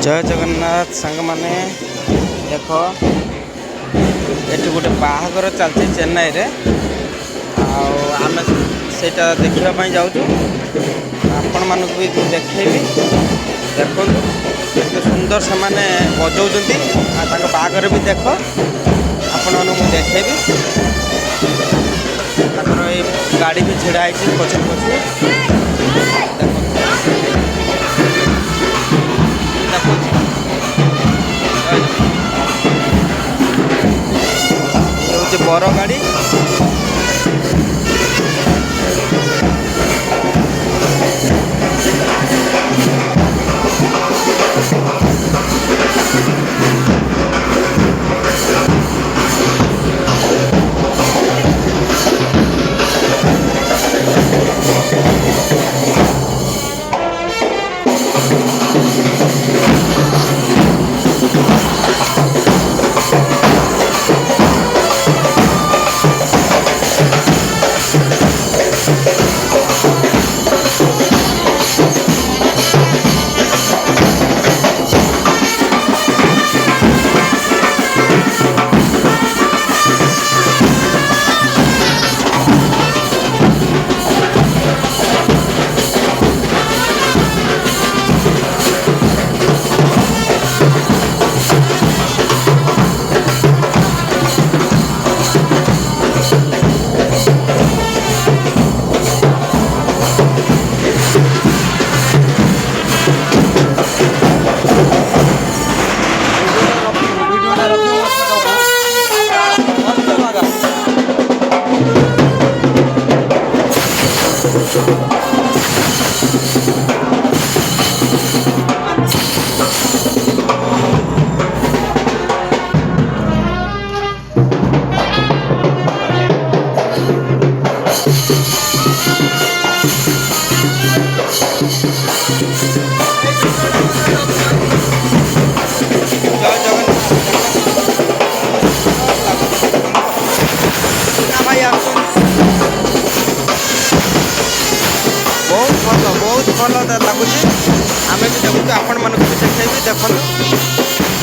जय जगन्नाथ सांग माने देख ये गोटे बाहागर चलती चेन्नई रे आम से देखापी जाऊँ आपण मानक भी देखी देखो केते सुंदर से माने बजाउछंती बाहागर भी देख आपण मानक देखेबी गाड़ी भी छिड़ा है पछ पछ बर गाड़ी बहुत भल लगुच आम भी देखु आपण मानक भी देखेबी देखो।